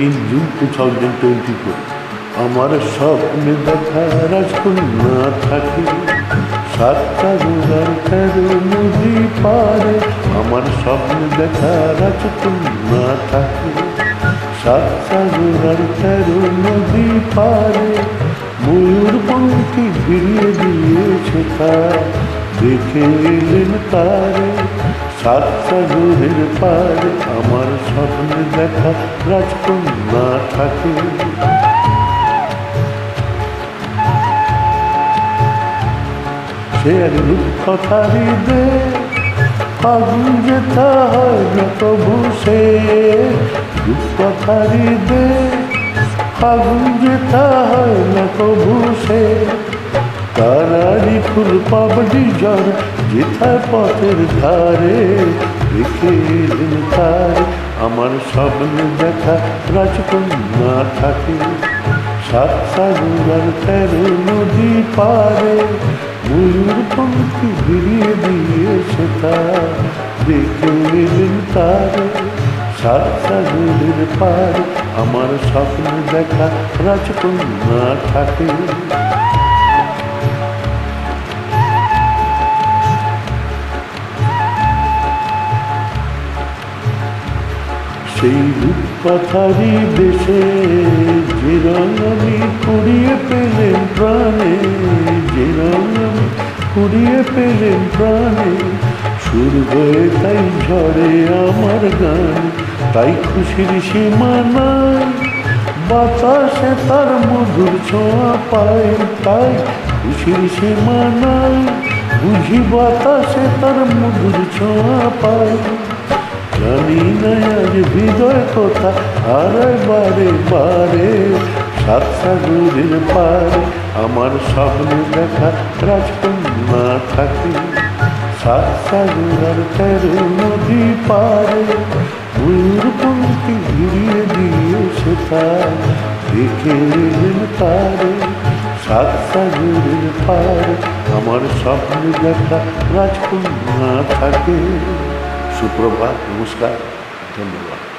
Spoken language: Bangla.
in June 2024 আমার স্বপ্নে দেখা রাজকন্যা থাকে সাত সাগর 13 নদী পারে। আমার স্বপ্নে দেখা রাজকন্যা থাকে সাত সাগর 13 নদী পারে। ময়ূরপঙ্খী ফিরিয়ে দিয়েছে তার দেখে এলেন তারে সাত সাগরের পারে। আমার স্বপ্নে দেখা রাজকন্যা থাকে। সে এক রূপকথারই দে ফাগুন যেথা হয় না তবু সে রূপকথারই দে ফাগুন যেথা হয় না তবু সে তারারি ফুল পাবডি জ্বর যেথায় পথের ধারে দেখে এলেন তারে। আমার স্বপ্নে দেখা রাজকন্যা থাকে সাত সাগর 13 নদী পারে। ময়ূরপঙ্খী ফিরিয়ে দিয়েছে তার দেখে এলেন তারে সাত সাগরের পারে। আমার স্বপ্নে দেখা রাজকন্যা থাকে। সেই রূপকথারই দেশে যে রঙ আমি কুড়িয়ে পেলেন প্রাণে যে রঙ আমি কুড়িয়ে পেলেন প্রাণে সুর হয়ে তাই ঝরে আমার গান তাই খুশির সীমা নাই বাতাসে তার মধুর ছোঁয়া পায় তাই খুশির সীমা নাই বুঝি বাতাসে তার মধুর ছোঁয়া পায়। জানি না আজ হৃদয় কথা আর বারে বারে সাত সাগরের পারে। আমার স্বপ্নে দেখা রাজকন্যা থাকে সাত সাগর 13 নদী পারে। ময়ূরপঙ্খী ঘিরিয়ে দিয়েছে তার দেখে এলেন তারে সাত সাগরের পারে। আমার স্বপ্নে দেখা রাজকন্যা থাকে। সুপ্রভাত, নমস্কার, ধন্যবাদ।